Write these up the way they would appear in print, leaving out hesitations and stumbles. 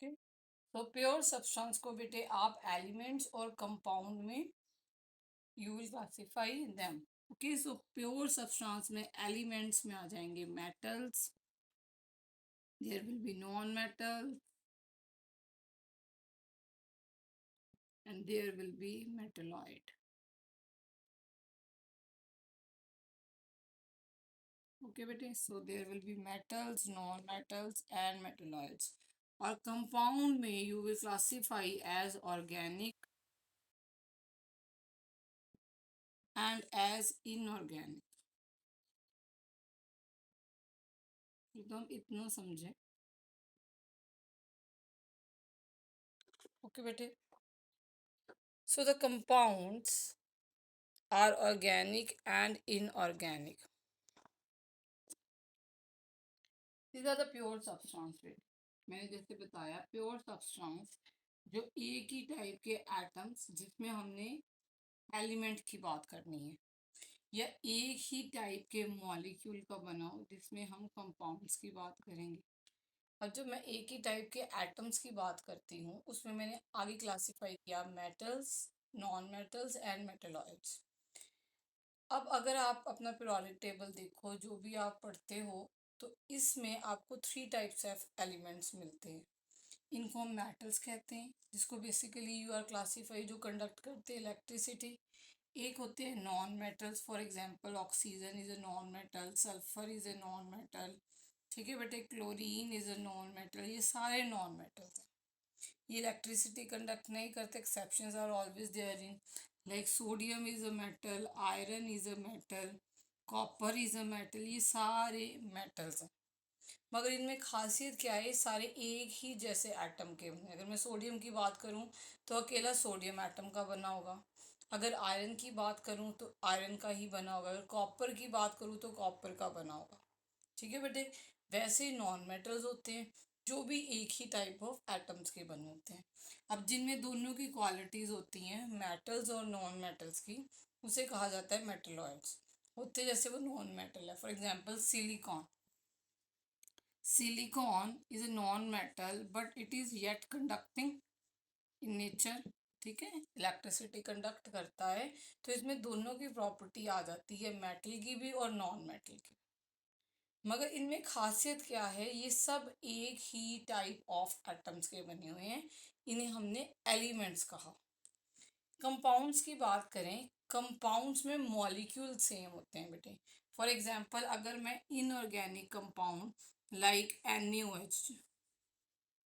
Okay, तो pure substance को बेटे आप एलिमेंट्स और कंपाउंड में you will classify them. Okay, so pure substance में एलिमेंट्स में आ जाएंगे metals, there will be non metal and there will be metalloid. Okay बेटे, so there will be metals, non metals and metalloids. और compound में you will classify as organic and as inorganic. एकदम इतना समझे। Okay बेटे, so the compounds are organic and inorganic. These are the pure substance बेटे। मैंने जैसे बताया प्योर सब्सटेंस जो एक ही टाइप के एटम्स जिसमें हमने एलिमेंट की बात करनी है, या एक ही टाइप के मॉलिक्यूल का बना हो जिसमें हम कंपाउंड्स की बात करेंगे। और जब मैं एक ही टाइप के एटम्स की बात करती हूँ उसमें मैंने आगे क्लासिफाई किया metals, non metals and metalloids. अब अगर आप अपना पीरियोडिक टेबल देखो, जो भी आप पढ़ते हो, तो इसमें आपको 3 टाइप्स ऑफ एलिमेंट्स मिलते हैं। इनको हम मेटल्स कहते हैं, जिसको बेसिकली यू आर क्लासीफाई जो कंडक्ट करते हैं इलेक्ट्रिसिटी। एक होते हैं non metals, for example oxygen is a non metal, sulphur is a non metal. ठीक है बेटे, chlorine is a non metal, ये सारे नॉन मेटल्स हैं। ये इलेक्ट्रिसिटी कंडक्ट नहीं करते, exceptions are always there in, like sodium is a metal, iron is a metal, copper is a metal, ये सारे मेटल्स हैं। मगर इनमें खासियत क्या है, सारे एक ही जैसे एटम के बने। अगर मैं सोडियम की बात करूं तो अकेला सोडियम एटम का बना होगा, अगर आयरन की बात करूं तो आयरन का ही बना होगा, अगर कॉपर की बात करूं तो कॉपर का बना होगा। ठीक है बेटे, वैसे नॉन मेटल्स होते हैं जो भी एक ही टाइप ऑफ एटम्स के बने होते हैं। अब जिनमें दोनों की क्वालिटीज होती हैं मेटल्स और नॉन मेटल्स की, उसे कहा जाता है मेटलॉइड्स। होते जैसे वो नॉन मेटल है, for example silicon. Silicon is a non metal but it is yet conducting in nature. ठीक है, इलेक्ट्रिसिटी कंडक्ट करता है, तो इसमें दोनों की प्रॉपर्टी आ जाती है, मेटल की भी और नॉन मेटल की। मगर इनमें खासियत क्या है, ये सब एक ही टाइप ऑफ एटम्स के बने हुए हैं, इन्हें हमने एलिमेंट्स कहा। कंपाउंड्स की बात करें, कंपाउंड्स में मॉलिक्यूल सेम होते हैं बेटे। फॉर एग्जांपल अगर मैं इनऑर्गेनिक कंपाउंड लाइक NaOH,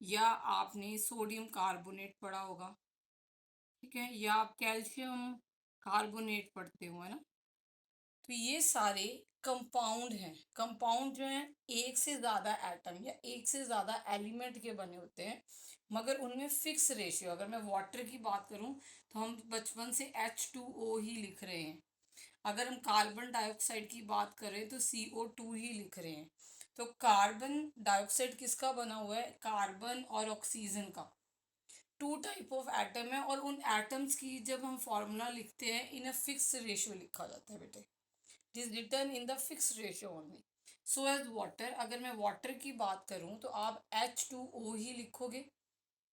या आपने सोडियम कार्बोनेट पढ़ा होगा, ठीक है, या आप कैल्शियम कार्बोनेट पढ़ते हो, है ना, तो ये सारे कंपाउंड हैं। कंपाउंड जो हैं एक से ज़्यादा एटम या एक से ज़्यादा एलिमेंट के बने होते हैं, मगर उनमें फिक्स रेशियो। अगर मैं वाटर की बात करूं तो हम बचपन से H2O ही लिख रहे हैं, अगर हम कार्बन डाइऑक्साइड की बात करें तो CO2 ही लिख रहे हैं। तो कार्बन डाइऑक्साइड किसका बना हुआ है, कार्बन और ऑक्सीजन का। 2 टाइप ऑफ एटम है, और उन एटम्स की जब हम फॉर्मूला लिखते हैं इन अ फिक्स रेशियो लिखा जाता है बेटे। It is written in the fix ratio only. So as water, अगर मैं वाटर की बात करूं तो आप H2O ही लिखोगे।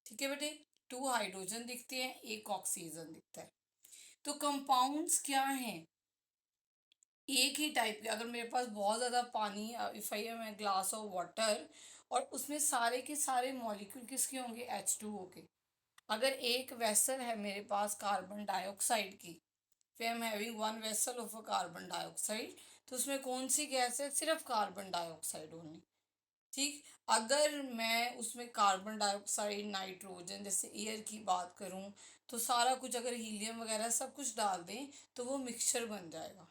ठीक है बेटे, 2 हाइड्रोजन दिखते हैं, एक ऑक्सीजन दिखता है। तो कंपाउंड्स क्या हैं, एक ही टाइप के। अगर मेरे पास बहुत ज़्यादा पानी, if I am a glass of water, और उसमें सारे के सारे मॉलिक्यूल किसके होंगे, H2O के। अगर एक वेसल है मेरे पास कार्बन डाइऑक्साइड की, फिर I am having one vessel of a carbon dioxide, तो उसमें कौन सी गैस है, सिर्फ कार्बन डाइऑक्साइड ओनली। ठीक, अगर मैं उसमें कार्बन डाइऑक्साइड, नाइट्रोजन, जैसे एयर की बात करूं, तो सारा कुछ अगर हीलियम वगैरह सब कुछ डाल दें तो वो मिक्सचर बन जाएगा।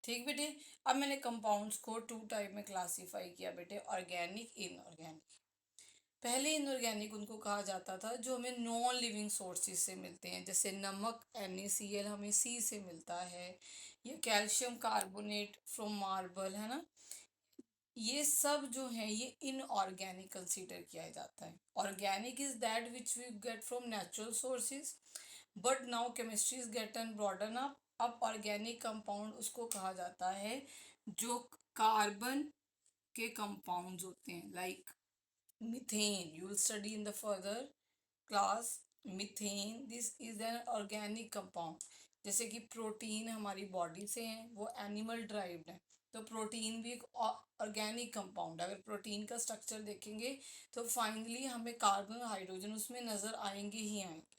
ठीक बेटे, अब मैंने कंपाउंड्स को 2 टाइप में क्लासीफाई किया बेटे, ऑर्गेनिक, इनऑर्गेनिक। पहले इनऑर्गेनिक उनको कहा जाता था जो हमें नॉन लिविंग सोर्सेज से मिलते हैं, जैसे नमक NaCl हमें सी से मिलता है, या कैल्शियम कार्बोनेट फ्रॉम मार्बल, है ना। ये सब जो है ये इनऑर्गेनिक कंसीडर किया जाता है। Organic is that which we get from natural sources, but now chemistry is get and broaden up. अब ऑर्गेनिक कंपाउंड उसको कहा जाता है जो कार्बन के कंपाउंड्स होते हैं, like Methane, you will study in the further class. Methane, this is an organic compound. जैसे कि प्रोटीन हमारी बॉडी से है, वो एनिमल ड्राइव्ड है, तो प्रोटीन भी एक ऑर्गेनिक कंपाउंड है. अगर प्रोटीन का स्ट्रक्चर देखेंगे तो फाइनली हमें कार्बन हाइड्रोजन उसमें नजर आएंगे ही आएंगे.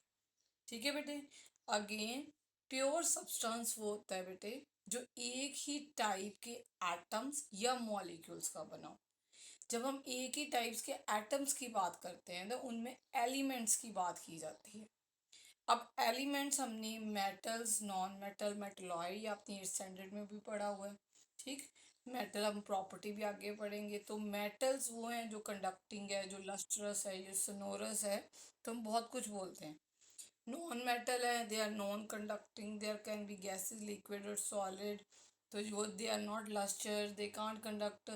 ठीक है बेटे. अगेन, प्योर सब्सटेंस वो होता है बेटे जो एक ही टाइप के एटम्स या मॉलिक्यूल्स का बना हो. जब हम एक ही टाइप्स के एटम्स की बात करते हैं तो उनमें एलिमेंट्स की बात की जाती है. अब एलिमेंट्स हमने मेटल्स, नॉन मेटल, मेटलॉइड, या अपनी स्टैंडर्ड में भी पढ़ा हुआ है. ठीक. मेटल हम प्रॉपर्टी भी आगे पढ़ेंगे. तो मेटल्स वो हैं जो कंडक्टिंग है, जो लस्ट्रस है, जो सोनोरस है. तो हम बहुत कुछ बोलते हैं. नॉन मेटल है, they are non conducting, there can be gases, liquid और सॉलिड. तो वो they are not luster, they can't conduct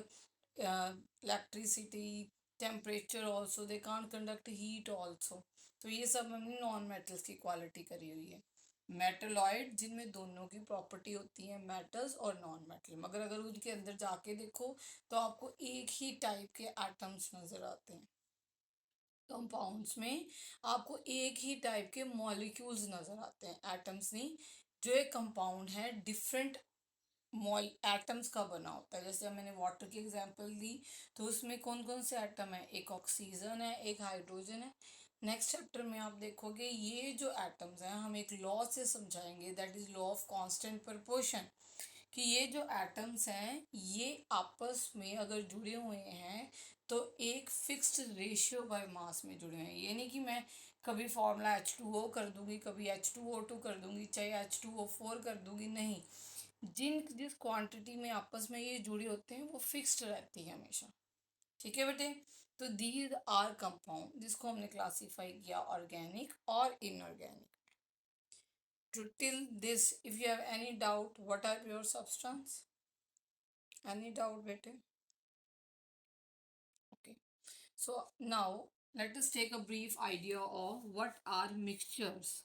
electricity, temperature also, they can't conduct heat also. तो ये सब हमने नॉन मेटल्स की क्वालिटी करी हुई है. मेटलॉइड जिनमें दोनों की प्रॉपर्टी होती है, मेटल्स और नॉन मेटल, मगर अगर उनके अंदर जाके देखो तो आपको एक ही टाइप के एटम्स नजर आते हैं. कंपाउंड्स में आपको एक ही टाइप के मॉलिक्यूल्स नजर आते हैं, एटम्स नहीं. जो एक कंपाउंड है डिफरेंट मॉल एटम्स का बना होता है. जैसे मैंने वाटर की एग्जांपल दी, तो उसमें कौन कौन से एटम है, एक ऑक्सीजन है, एक हाइड्रोजन है. नेक्स्ट चैप्टर में आप देखोगे ये जो एटम्स हैं हम एक लॉ से समझाएंगे, that is law of constant proportion. कि ये जो एटम्स हैं ये आपस में अगर जुड़े हुए हैं तो एक फिक्स्ड रेशियो बाय मास में जुड़े हैं. ये नहीं कि मैं कभी फॉर्मूला H2O कर दूंगी, कभी H2O2 कर दूंगी, चाहे H2O4 कर दूंगी, नहीं. जिस क्वांटिटी में आपस में ये जुड़े होते हैं वो फिक्स्ड रहती है हमेशा. ठीक है बेटे. तो दीज आर कंपाउंड जिसको हमने क्लासीफाई किया ऑर्गेनिक और inorganic. To till this, if you have any doubt, what are your substance? Any doubt, bete? Okay. So now let us take a brief idea of what are mixtures.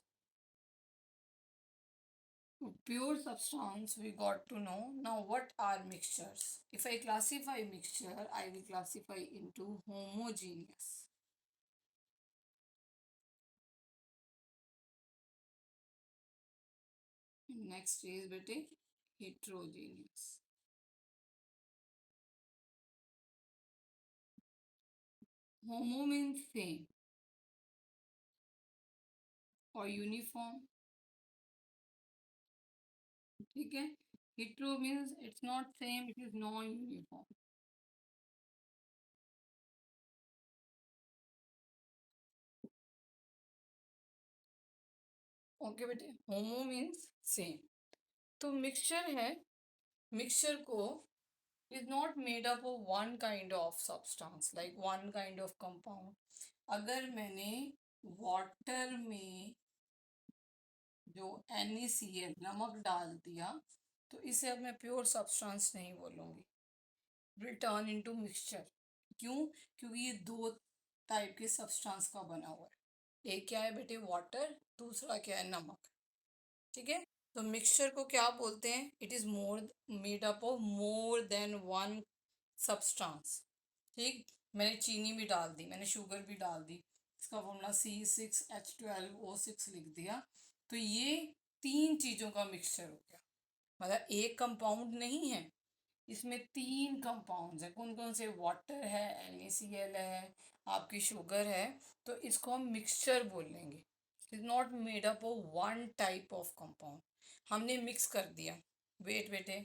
Pure substance we got to know. Now what are mixtures? If I classify mixture, I will classify into homogeneous. Next is bete heterogeneous. Homo means same or uniform. ठीक है. Hetero means it's not same, it is non-uniform. Okay बेटे. Homo means same. तो mixture है, mixture को is not made up of one kind of substance, like one kind of compound. अगर मैंने water में जो NaCl नमक डाल दिया तो इसे अब मैं प्योर सब्सटेंस नहीं बोलूँगी, विल टर्न इनटू मिक्सचर. क्यों? क्योंकि ये दो टाइप के सब्सटेंस का बना हुआ है. एक क्या है बेटे, वाटर, दूसरा क्या है, नमक. ठीक है. तो मिक्सचर को क्या बोलते हैं, it is more made up of more than one substance. ठीक. मैंने चीनी भी डाल दी, मैंने शुगर भी डाल दी, इसका फॉर्मूला C6H12O6 लिख दिया, तो ये तीन चीजों का मिक्सचर हो गया. मतलब एक कंपाउंड नहीं है, इसमें तीन कंपाउंड्स हैं. कौन कौन से, वाटर है, NaCl है, आपकी शुगर है. तो इसको हम मिक्सचर बोल लेंगे. Is not made up of one type of compound. हमने मिक्स कर दिया, वेट बेटे,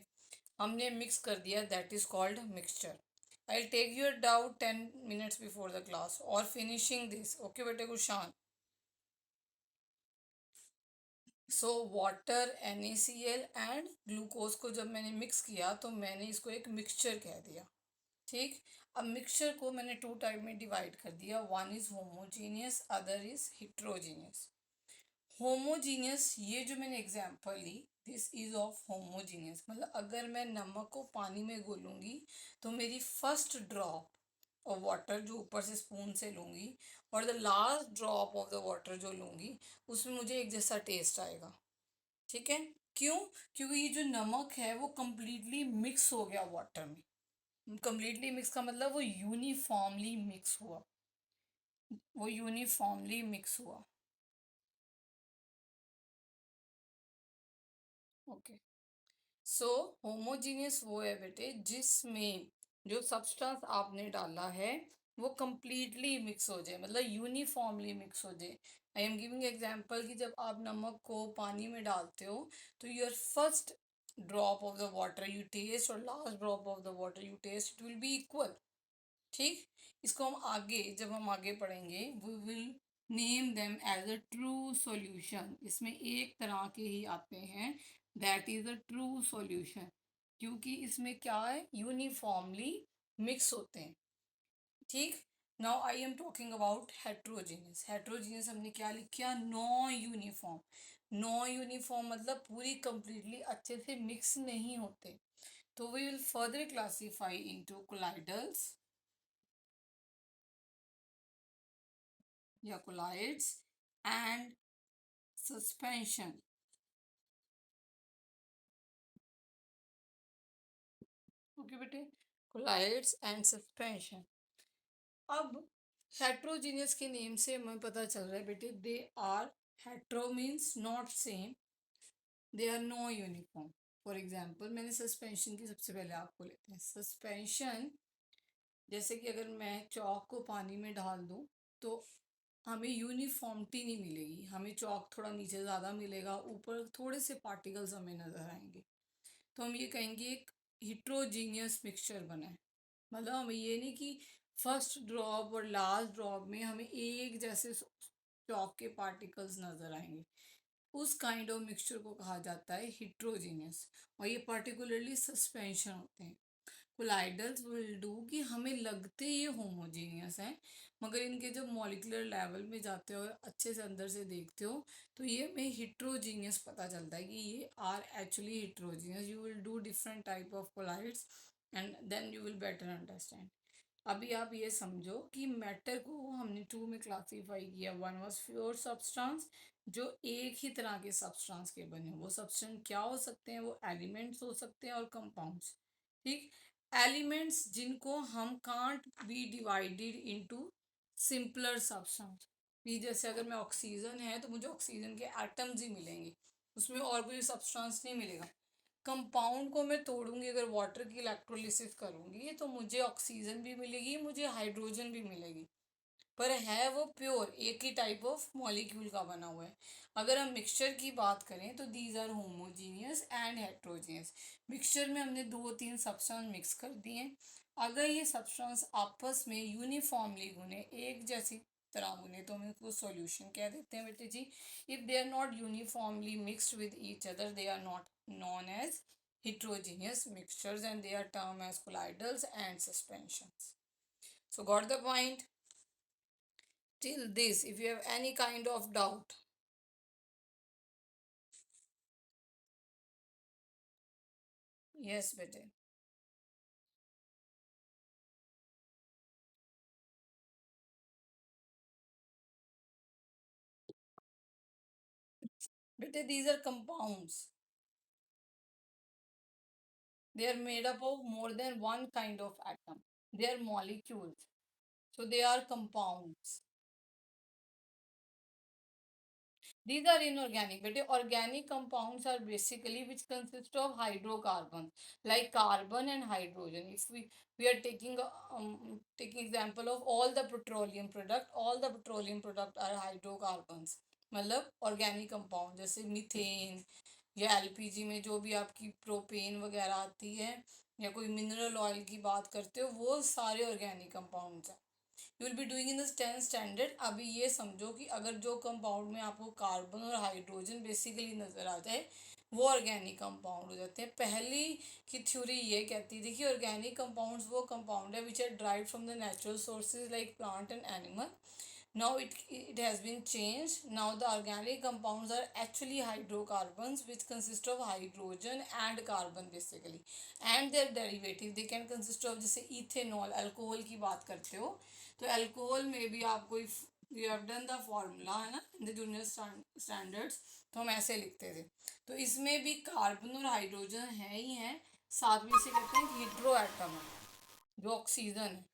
हमने मिक्स कर दिया, that is called mixture. I take your doubt 10 minutes before the class और फिनिशिंग दिस. ओके बेटे Kushan. So water, NaCl and glucose को जब मैंने मिक्स किया तो मैंने इसको एक मिक्सचर कह दिया. ठीक. अब मिक्सचर को मैंने टू टाइप में डिवाइड कर दिया, one is homogeneous, other is heterogeneous. Homogeneous, ये जो मैंने एग्जांपल ली, दिस इज ऑफ होमोजीनियस, मतलब अगर मैं नमक को पानी में घोलूंगी तो मेरी फर्स्ट ड्रॉप ऑफ वाटर जो ऊपर से स्पून से लूंगी और the last drop of the water जो लूंगी उसमें मुझे एक जैसा टेस्ट आएगा. ठीक है. क्यों? क्योंकि ये जो नमक है वो कंप्लीटली मिक्स हो गया वाटर में. कंप्लीटली मिक्स का मतलब वो यूनिफॉर्मली मिक्स हुआ, वो यूनिफॉर्मली मिक्स हुआ। ओके, सो होमोजीनियस वो है बेटे जिसमें जो सब्सटेंस आपने डाला है वो कंप्लीटली मिक्स हो जाए, मतलब यूनिफॉर्मली मिक्स हो जाए। आई एम गिविंग एग्जांपल कि जब आप नमक को पानी में डालते हो तो your first drop of the water you test और last drop of the water you test, it will be equal. ठीक, इसको हम आगे जब हम आगे पढ़ेंगे we will name them as a true solution, इसमें एक तरह के ही आते हैं, that is a true solution, क्योंकि इसमें क्या है यूनिफॉर्मली मिक्स होते हैं। ठीक, now I am talking about heterogeneous. Heterogeneous हमने क्या लिखा, नॉ यूनिफॉर्म। नॉ यूनिफॉर्म मतलब पूरी कंप्लीटली अच्छे से मिक्स नहीं होते। तो we will further classify into colloidals या colloids and suspension। ओके बेटे, colloids and suspension। अब हेट्रोजीनियस के नेम से हमें पता चल रहा है बेटे they are, hetero means not same, they are no uniform. For example मैंने सस्पेंशन की सबसे पहले आपको लेते हैं। सस्पेंशन जैसे कि अगर मैं चौक को पानी में डाल दूं तो हमें यूनिफॉर्मिटी नहीं मिलेगी, हमें चौक थोड़ा नीचे ज़्यादा मिलेगा, ऊपर थोड़े से पार्टिकल्स हमें नज़र आएंगे। तो हम ये कहेंगे एक हिट्रोजीनियस मिक्सचर बना है। मतलब हमें ये नहीं कि फर्स्ट ड्रॉप और लास्ट ड्रॉप में हमें एक जैसे चौक के पार्टिकल्स नजर आएंगे, उस काइंड ऑफ मिक्सचर को कहा जाता है हिट्रोजीनियस। और ये पर्टिकुलरली सस्पेंशन होते हैं। कोलाइडल्स विल डू कि हमें लगते ये होमोजीनियस हैं, मगर इनके जब मॉलिक्यूलर लेवल में जाते हो और अच्छे से अंदर से देखते हो तो ये हमें हिट्रोजीनियस पता चलता है कि ये are actually heterogeneous. You will do different type of colloids and then you will better understand. अभी आप ये समझो कि मैटर को हमने टू में क्लासीफाई किया। वन वाज प्योर सब्सटेंस जो एक ही तरह के सब्सटेंस के बने, वो सब्सटेंस क्या हो सकते हैं, वो एलिमेंट्स हो सकते हैं और कंपाउंड्स। ठीक, एलिमेंट्स जिनको हम can't be divided into simpler substance, भी जैसे अगर मैं ऑक्सीजन है तो मुझे ऑक्सीजन के एटम्स ही मिलेंगे, उसमें और कोई सब्सटेंस नहीं मिलेगा। कंपाउंड को मैं तोड़ूंगी, अगर वाटर की इलेक्ट्रोलिसिस करूंगी तो मुझे ऑक्सीजन भी मिलेगी, मुझे हाइड्रोजन भी मिलेगी, पर है वो प्योर एक ही टाइप ऑफ मॉलिक्यूल का बना हुआ है। अगर हम मिक्सचर की बात करें तो these are homogeneous and heterogeneous. Mixture में हमने दो तीन सब्सटेंस मिक्स कर दिए हैं, अगर ये सब्सटेंस आपस में यूनिफॉर्मली गुने, एक जैसी तरह गुने, तो हम इसको सॉल्यूशन कह देते हैं बेटे जी। If they are not uniformly mixed with each other they are not known as heterogeneous mixtures and they are termed as colloidals and suspensions. So got the point till this? If you have any kind of doubt, yes bete, bete these are compounds, they are made up of more than one kind of atom, they are molecules, so they are compounds. These are inorganic. But organic compounds are basically which consist of hydrocarbons like carbon and hydrogen. If we are taking taking example of all the petroleum product, all the petroleum product are hydrocarbons. मतलब organic compound जैसे methane या LPG में जो भी आपकी propane वगैरह आती है या कोई मिनरल ऑयल की बात करते हो, वो सारे ऑर्गेनिक कंपाउंड्स हैं। You will be doing in the 10th standard. अभी ये समझो कि अगर जो कंपाउंड में आपको कार्बन और हाइड्रोजन बेसिकली नजर आ जाए वो ऑर्गेनिक कंपाउंड हो जाते हैं। पहली की थ्योरी ये कहती थी कि ऑर्गेनिक कंपाउंड्स वो कंपाउंड है which are derived from the natural sources like plant and animal. Now it has been changed. Now the organic compounds are actually hydrocarbons which consist of hydrogen and carbon basically and their derivative. They can consist of जैसे ethanol, alcohol की बात करते हो तो alcohol में भी आपको you have done the formula है ना इन द जूनियर स्टैंडर्ड्स, तो हम ऐसे लिखते थे। तो इसमें भी कार्बन और हाइड्रोजन है ही हैं, साथ में से कहते हैं कि हीट्रो एटम है। जो ऑक्सीजन है।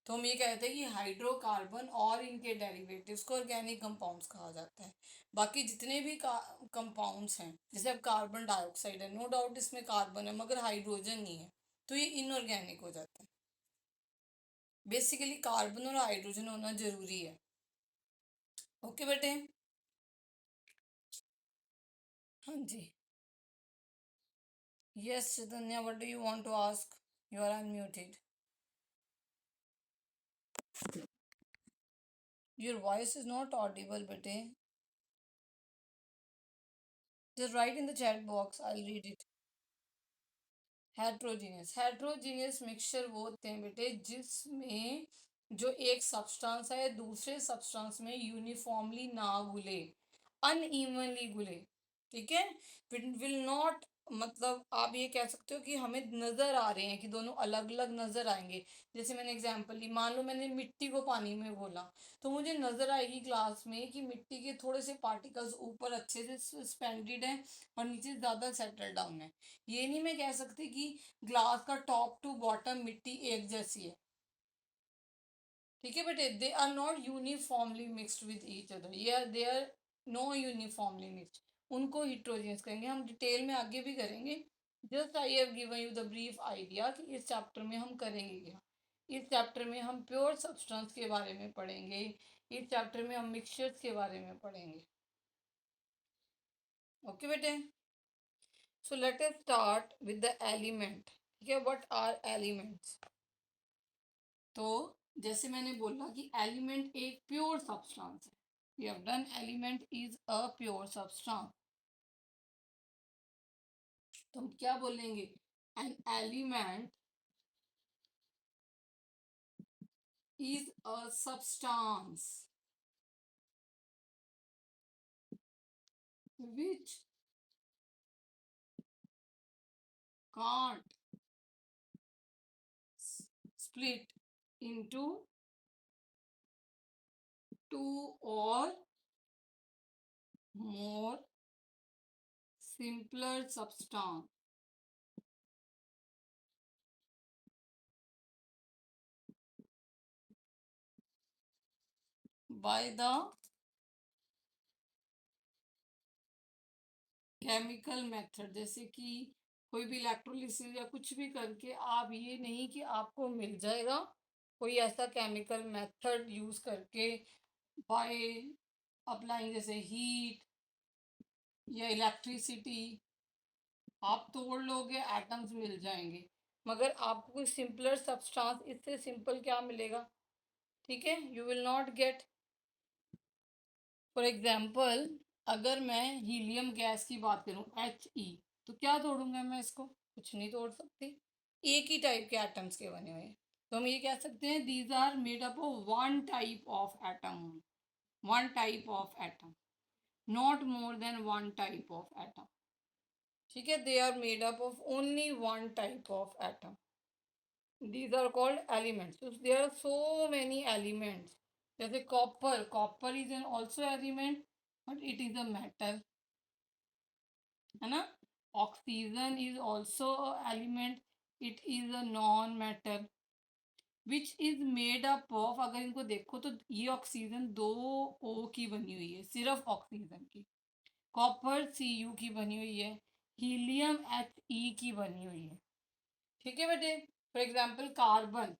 तो हम ये कहते हैं कि हाइड्रोकार्बन और इनके डेरिवेटिव्स को ऑर्गेनिक कंपाउंड्स कहा जाता है। बाकी जितने भी कंपाउंड्स हैं, जैसे अब कार्बन डाइऑक्साइड है, नो डाउट इसमें कार्बन है मगर हाइड्रोजन नहीं है, तो ये इनऑर्गेनिक हो जाता है। बेसिकली कार्बन और हाइड्रोजन होना जरूरी है। ओके बेटे। हाँ जी। Yes Chaitanya, what do you want to ask? You are unmuted. Your voice is not audible बेटे। Just write in the chat box, I read it. Heterogeneous, heterogeneous mixture वो होते हैं बेटे जिसमें जो एक सब्सटेंस है दूसरे सब्सटेंस में यूनिफॉर्मली ना घुले, अनइवनली घुले। ठीक है। विल नॉट, मतलब आप ये कह सकते हो कि हमें नजर आ रहे हैं कि दोनों अलग अलग नजर आएंगे। जैसे मैंने एग्जांपल ली, मान लो मैंने मिट्टी को पानी में घोला, तो मुझे नजर आएगी क्लास में कि मिट्टी के थोड़े से पार्टिकल्स ऊपर अच्छे से सस्पेंडेड हैं और नीचे ज्यादा सेटल डाउन है। ये नहीं मैं कह सकती कि ग्लास का टॉप टू बॉटम मिट्टी एक जैसी है। ठीक है बेटे, they are not uniformly mixed with each other, ये they are no uniformly mixed. उनको हिट्रोजीनियस करेंगे, हम डिटेल में आगे भी करेंगे। Just I have given you the brief idea कि इस चैप्टर में हम करेंगे क्या। इस चैप्टर में हम प्योर सब्सटेंस के बारे में पढ़ेंगे, इस चैप्टर में हम मिक्सचर्स के बारे में पढ़ेंगे। ओके बेटे। So let us start with the element. ठीक है, व्हाट आर एलिमेंट्स? तो जैसे मैंने बोला कि एलिमेंट एक प्योर सब्सटेंस है। We have done element is a pure substance. तो हम क्या बोलेंगे? An element is a substance which can't split into two or more simpler substance by the chemical method. जैसे कि कोई भी इलेक्ट्रोलिसिस या कुछ भी करके आप ये नहीं कि आपको मिल जाएगा, कोई ऐसा केमिकल मेथड यूज करके बाय अप्लाइंग, जैसे हीट या इलेक्ट्रिसिटी, आप तोड़ लोगे एटम्स मिल जाएंगे। मगर आपको कोई सिंपलर सब्सटेंस इससे सिंपल क्या मिलेगा? ठीक है, you will not gate. For example, अगर मैं हीलियम गैस की बात करूं HE, तो क्या तोड़ूंगा मैं इसको? कुछ नहीं तोड़ सकती। एक ही टाइप के एटम्स के बने हुए हैं, तो हम ये कह सकते हैं these are made up of one type of atom. One type of atom, not more than one type of atom. ठीक है, they are made up of only one type of atom. These are called elements. So there are so many elements. जैसे copper, copper is an also element, but it is a metal, है ना? Oxygen is also a element, it is a non-metal, which is made up of, अगर इनको देखो तो ये oxygen दो O की बनी हुई है, सिर्फ ऑक्सीजन की। कॉपर Cu की बनी हुई है, हीलियम He की बनी हुई है। ठीक है बेटे। फॉर एग्जाम्पल कार्बन,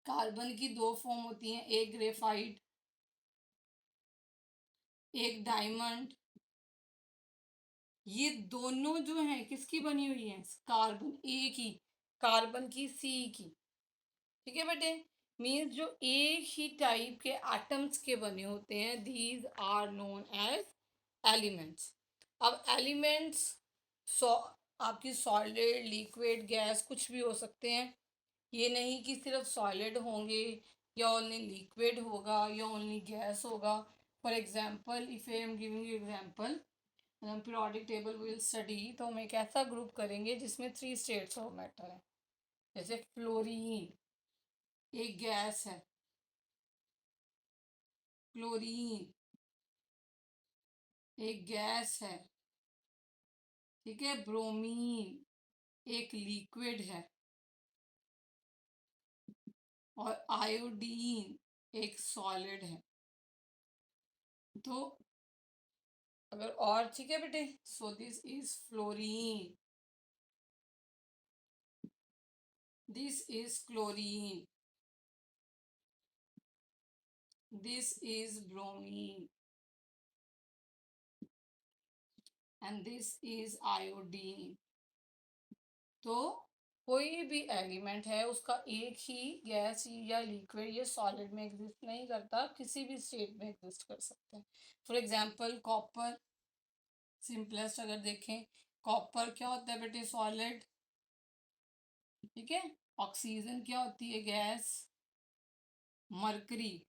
कार्बन की दो फॉर्म होती हैं, एक ग्रेफाइट, एक डायमंड। ये दोनों जो हैं किसकी बनी हुई हैं? कार्बन ए की, कार्बन की सी की। ठीक है बेटे। मीन्स जो एक ही टाइप के एटम्स के बने होते हैं, these are known as elements. अब एलिमेंट्स सो आपकी सॉलिड, लिक्विड, गैस कुछ भी हो सकते हैं। ये नहीं कि सिर्फ सॉलिड होंगे या ओनली लिक्विड होगा या ओनली गैस होगा। For example, if I am giving you example, हम पीरियोडिक टेबल विल स्टडी, तो हम एक ऐसा ग्रुप करेंगे जिसमें 3 स्टेट्स ऑफ मैटर है। जैसे फ्लोरीन एक गैस है, क्लोरीन एक गैस है। ठीक है, ब्रोमीन एक लिक्विड है। और आयोडीन एक सॉलिड है। तो अगर और ठीक है बेटे, so this is fluorine, this is chlorine, this is bromine and this is iodine. तो कोई भी एलिमेंट है उसका एक ही गैस या लिक्विड या सॉलिड में एग्जिस्ट नहीं करता, किसी भी स्टेट में एग्जिस्ट कर सकते हैं। फॉर एग्जांपल कॉपर, सिंपलेस्ट अगर देखें, कॉपर क्या होता है बेटे, सॉलिड, ठीक है। ऑक्सीजन क्या होती है, गैस। मरकरी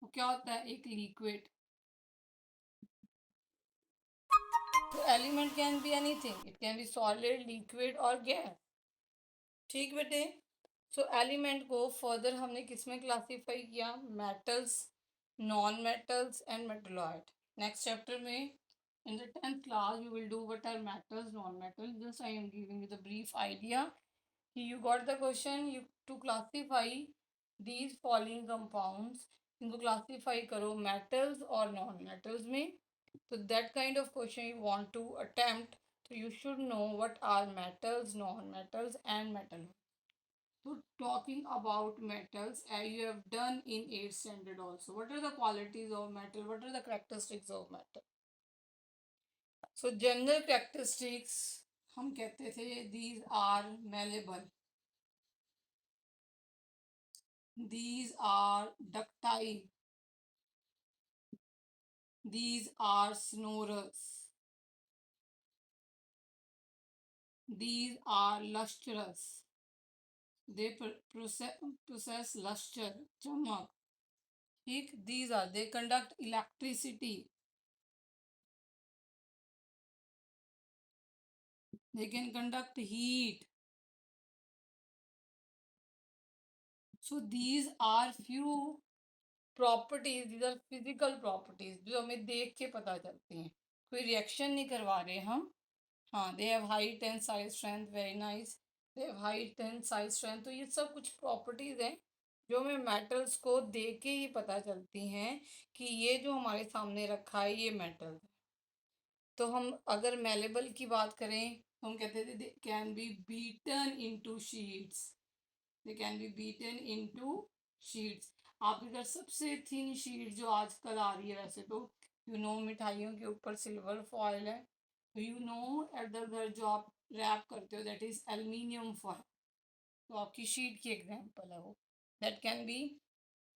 वो क्या होता है, एक लिक्विड। तो element can be anything, it can be solid, liquid और गैस, ठीक बेटे। सो एलिमेंट को फर्दर हमने किस में क्लासीफाई किया, metals, non metals and metalloid. Next chapter में in the 10th class you will do what are metals, non-metals. Just I am giving you the brief idea. You got the question, you to classify these following compounds, इनको classify करो metals और non-metals में। तो that kind of question you want to attempt, so you should know what are metals, non-metals and metal. So talking about metals, as you have done in 8th standard also, what are the qualities of metal, what are the characteristics of metal? So general characteristics हम कहते थे, these are malleable, these are ductile, these are snorers, these are lustrous, they process luster, चमक, ठीक। these are, they conduct electricity, they can conduct heat. So these are few properties, these are physical properties जो हमें देख के पता चलती हैं, कोई रिएक्शन नहीं करवा रहे हम। हाँ, they have height and size strength, very nice, they have height and size strength. तो ये सब कुछ प्रॉपर्टीज हैं जो हमें मेटल्स को देख के ही पता चलती हैं कि ये जो हमारे सामने रखा है ये मेटल है। तो हम अगर मेलेबल की बात करें तो हम कहते थे they can be beaten into sheets, they can be beaten into sheets. आपके घर सबसे थिन शीट जो आजकल आ रही है, वैसे तो यू नो मिठाइयों के ऊपर सिल्वर फॉयल है, तो यू नो एट द घर जो आप रैप करते हो दैट इज एल्यूमिनियम फॉयल, तो आपकी शीट की एग्जांपल है वो, that can be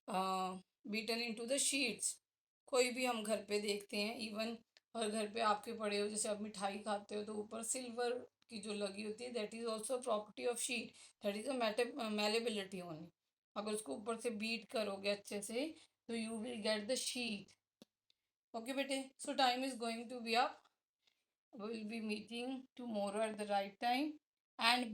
beaten into the sheets. कोई भी हम घर पे देखते हैं, इवन और घर पे आपके पड़े हो, जैसे आप मिठाई खाते हो तो ऊपर सिल्वर की जो लगी होती है, that is also property of sheet, that is a malleability only. अगर उसको ऊपर से बीट करोगे अच्छे से तो you will get the sheet. Okay बेटे, so time is going to be up, we will be meeting tomorrow at the right time, and